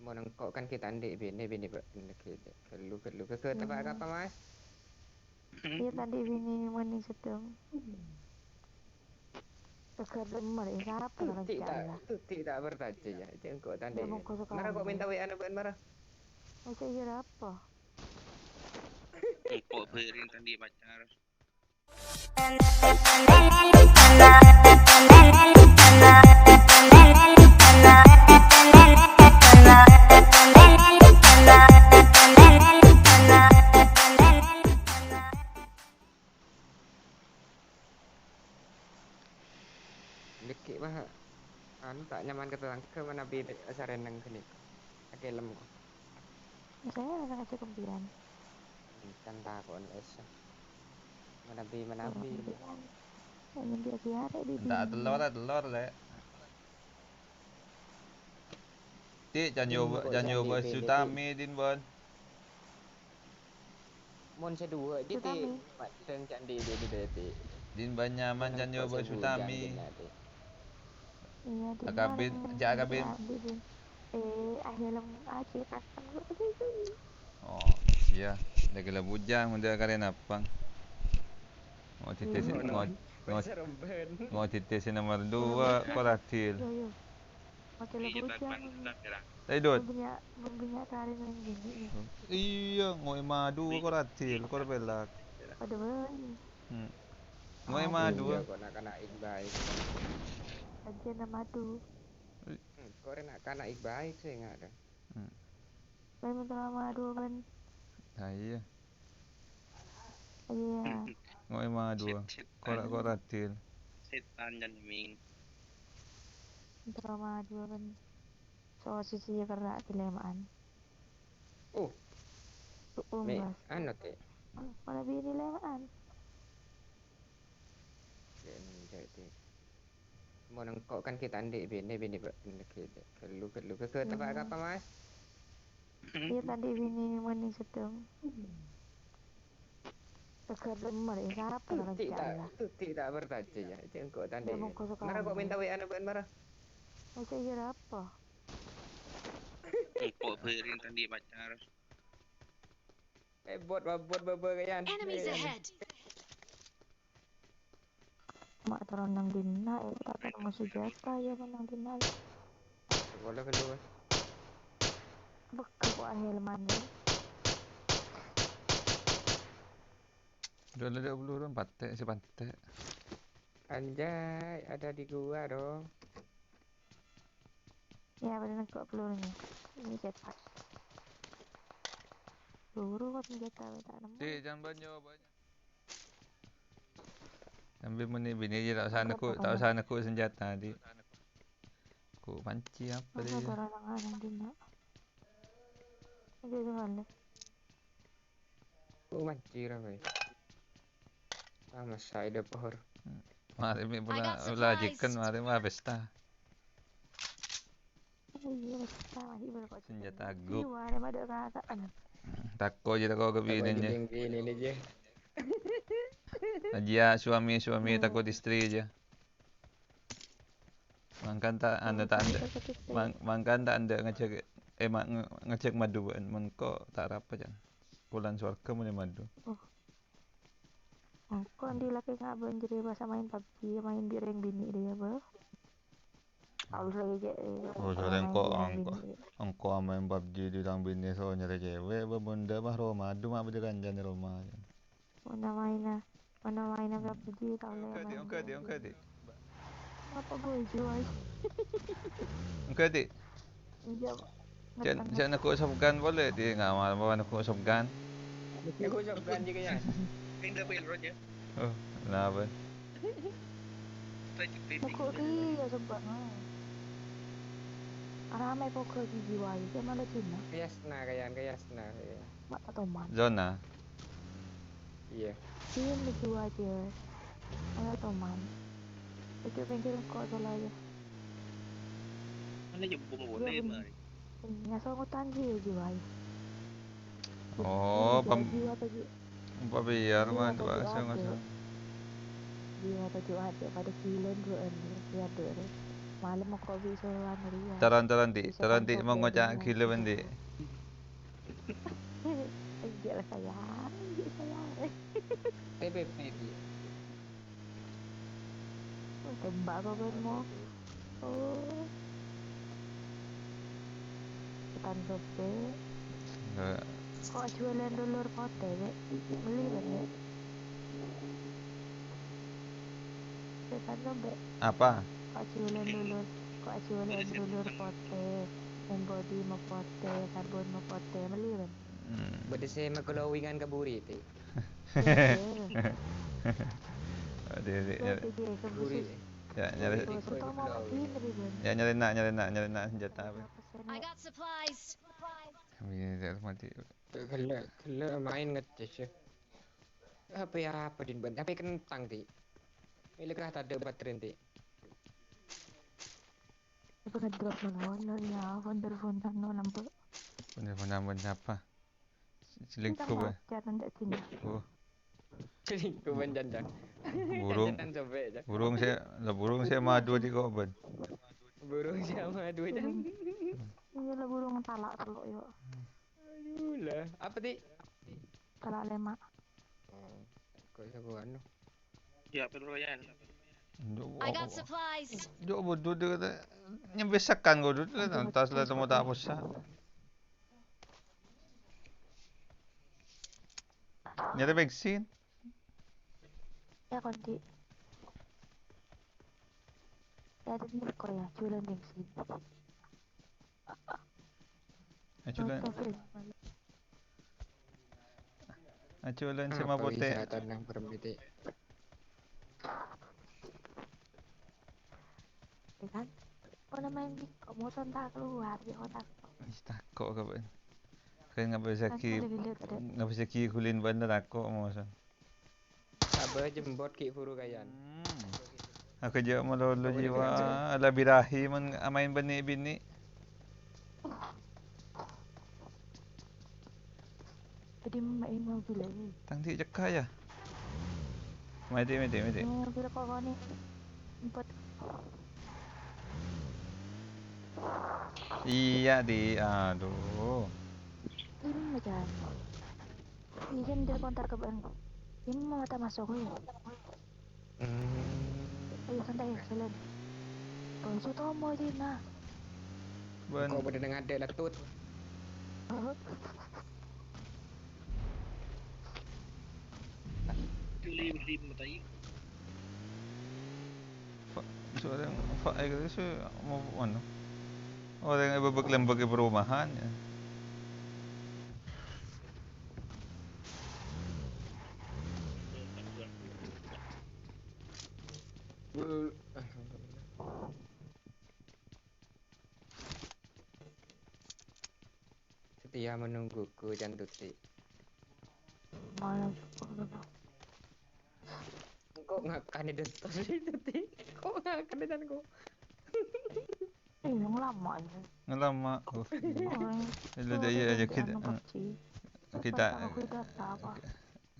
mau nengkok kan kita andek bini lu ke tempat apa mas? Iya tadi bini meni sedang kekerjaan mereka apa kerjaan Tuti tak bertaja ya jengkok tadi. dia mau kosong Marah kok minta WA bukan marah? masa iya apa Kok bering tadi pacar. Dikit bah anu tak nyaman ke mana beda sareneng kini. Akelem kok. saya anak aja kempian Kan takon esa. Menabi ingin dia siapa di Tak telur le. Ti jangan nyoba Sutami din bon. Mon sedua di ti padeng candi di deti. Din banyaman jangan nyoba Sutami. iya di Akabin, jak akabin. akhirnya aja kapan Oh, iya. Dah gila bujang muda karen apang. Mau titis nomor 2 koratil. yo makin Iya, lebih tak bujang kira. Taidot. mempunyai karir yang gini Iya, ngoi madu koratil, korbelak. pada bayi Ngoi madu. Iya kok nak baik. aja nama madu Kau nak baik saya nggak ada. saya minta madu kan Iya. iya Ngoi madu. Koratil. Setan dan ming. minta madu kan soal sisi kerja dilemaan Me mas anu teh. mana bini lemaan Jadi mau nengkok kan kita andek bini lu ke tempat apa mas? iya tadi bini meni sedang kekerjaan mereka apa kerjaan Tuti tak bertaja ya jengkok tadi. dia mau kosong Marah kok minta WA bukan marah? masa iya apa Kok bering tadi pacar. Buat kayan. Enemies ahead. mak teronang dina tapi mau senjata ya menang dina Boleh kedua. bekal kok akhir mana Udah 20 orang patek si patek. Anjay, ada di gua dong. ya pada nengkok pelurunya ini cepat peluru kok senjata tak nemu Ti jangan banyak. Sambil meni bini je tak usah nak senjata di. Ku panci apa dia? masa teronang dina aja dengan Mancir apa ya? Sama saya pohor. Mari mi pula lajikan mari mah pesta. iya sama sih berkot Senjata guk. iya ada pada kakak Takut je takut ke bininya. Gini je. Aja suami takut istri je. Mangkan tak anda anda ngecek madu kan mengko tak apa jan. Bulan surga mulai madu. kok andi laki nggak banjir bahasa main PUBG main bireng bini dia bah harus lagi Soalnya engkau main PUBG di dalam bini soalnya cewek benda mah madu mah berjalan di rumah. mana mainnya PUBG tahu lah Ongkadi. apa boy jual Ongkadi. iya Jangan nak usapkan boleh dia nggak mau nak usapkan. Aku usapkan juga ya. Pindah pelron ya. Oh, kenapa? pokok dia sebab ramai pokok gigi wai dia mana Cina Kayasna mak toman Zona. Iya. sini lucu aja ada toman itu pinggir kok salah ya Mana jempung boleh mari. nyasar ngutan sih jiwai Oh, jiwa tadi biar mah tu nggak jiwa tadi ada pada kilon dua lihat dua Malam mau kau bisa anu dia. Taran di, Bisa taran di kontrol mau ngocak dia, gila bisa. bandi. Enggak lah sayang, enggak sayang. TPP di. Tembak kau kan mau. Oh, hutan sobek. Kok jualan dulur pote, Bek? Beli kan, Bek? Hutan sobek. Apa? Kok jualan dulur pote. Embody mau pote, karbon mau pote, beli kan? Bade saya maglawingan kaburi ti. Adik-adik Bete dia Kaburi. kebusus. ya nyari Kaburi Kau serta mau makin lebih kan? ya nyari nak senjata apa. I got supplies. Kami tidak mati. Kela main ngeces. Apa ya apa din ban? Apa kentang ti. Ini kerah tak ada baterai ti. Apa kan drop mana ya? Wonderful no nampak. Benar apa? Selingkuh ba? Jangan tak sini. Oh, Selingkuh ban jantan. burung. Jantan sobek je. Burung saya madu di korban. Burung sama dua jantan. Iya lah burung talak teluk yuk. Aduh lah. Apa ti? Talak lemak. Kau sabu anu. Ya, Pedro yan. I got supplies. Jo bodoh dia kata nyembesakan kau dulu lah tas lah temu tak bosak. Nyari vaksin. Ya konti. Ya ada nih kok ya jualan bensin. Aculan sama Apa pote. bisa tanang permiti? Ya kan? Kau namanya kok motor tak keluar ya otak. Takut ke ban. Kan ngapa bisa ki kulin bandar takut mau san. Apa jembot ki furu kayan. Aku jauh melulu jiwa ala birahi main bini. Jadi main mobil lagi. Tangti cekak ya. Mati. Mobil kok ni. Empat. Iya aduh. Ini macam. Ini kan dia kontar ke ban. Ini mau mata masuk ya. Ayo santai jalan. Kau tahu mau di mana? Kau pada dengan ada latut. Beli matay. Seorang Pak itu mau ano? Orang yang berbagi perumahan ya. Setia menungguku jantuti. Malas. Kok ngakan itu tuti? Kok ngakan dan kok? Yang lama aja. Lama. Lu dia aja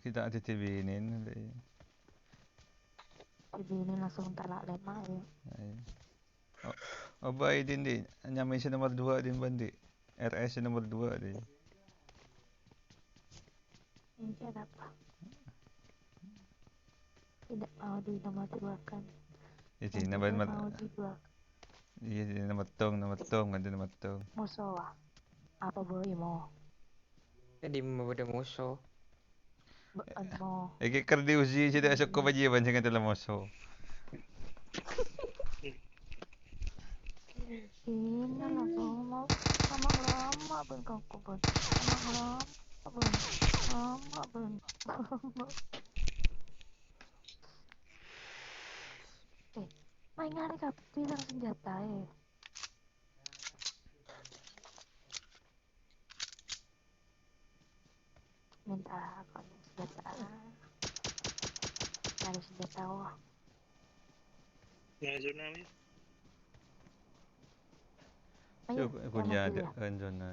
kita ada TV ini. TV ini langsung talak lemak ya. Oh baik din nyamai si nomor 2 din bandi. RS nomor 2 dia. Ini apa? Tidak mau di nomor 2 kan? Itu nama mau di 2. Iya nama tong ada nama tong. Musuh apa boleh mau? Jadi mau pada musuh. Mau. Ker diuji jadi asok ko baji ban dengan dalam musuh. Ini langsung mau sama lama pun kau pun sama lama pun main ngari kap bilang senjata minta kau senjata cari senjata wah Yang zona ni. Cukup punya ada zona.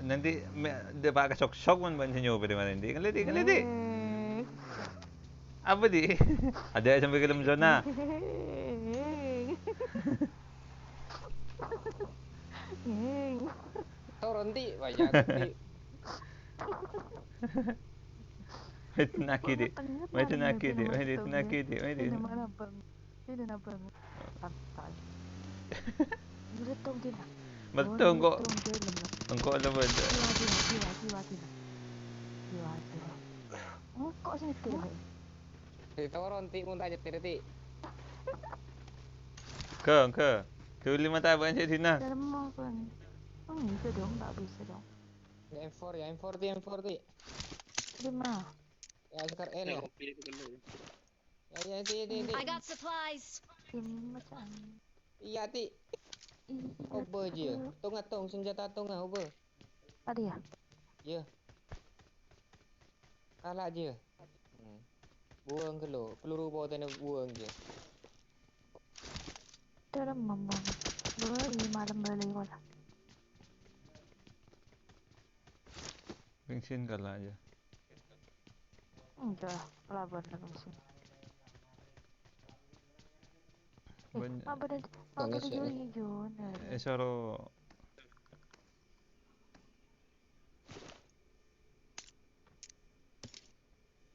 Nanti dia pakai sok-sok man ban sinyo pada mana nanti. Kan ledi. Apa di? Ada sampai ke dalam zona. Ngeng. Turun ti, wajah aku ti. Mai tenaki di. Mai tenaki di. Mai Ini tenaki di. Mai di. mana bang? Ini mana bang? Santai. Diletung dia. Betul kok. Jiwa, Engkau ada benda. jiwa. Kok sini tuh? Ti turun ti, mun tak nyetir ti. Ke. Tu 5 tahun cik Dina. Dalam mau bang? Itu dong, tak bisa dong. Ya M4 ti. 5. Ya sekarang L. Yang pilih itu dulu. Ya ti. I got supplies. 5 macam. Iya ti. Ober je. Tong senjata tong ober. Ada ya? Ya. Kalah je. Buang ke lo. Peluru bawa tanah buang je. Dalam bang. Beli malam beli wala. Bensin kalah aja. Enggak lah, pelabuhan langsung sini. Banyak. Apa ada hijau? Soro.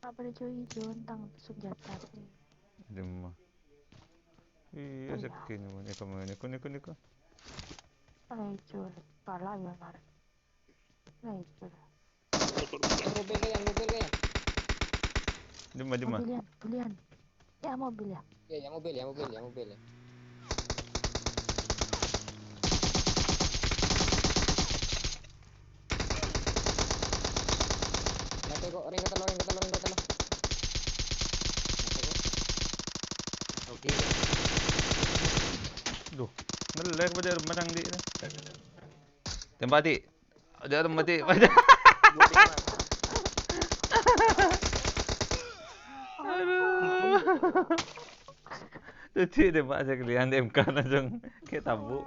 Apa ada hijau tentang senjata sih? Lima. Iya sekian naman. Ikaw mo. Niko. Ada hijau. Kalah ya mar. Ada hijau. Mobil kaya. Lima. Mobilian. Ya mobil ya. Ya mobil ya. Nanti kok ring kata lo. Oke. Duh. Ngelag pada matang di. Tempat di. Ada tempat di. Aduh. Jadi dia pak saya kalian MK langsung kayak tabuk.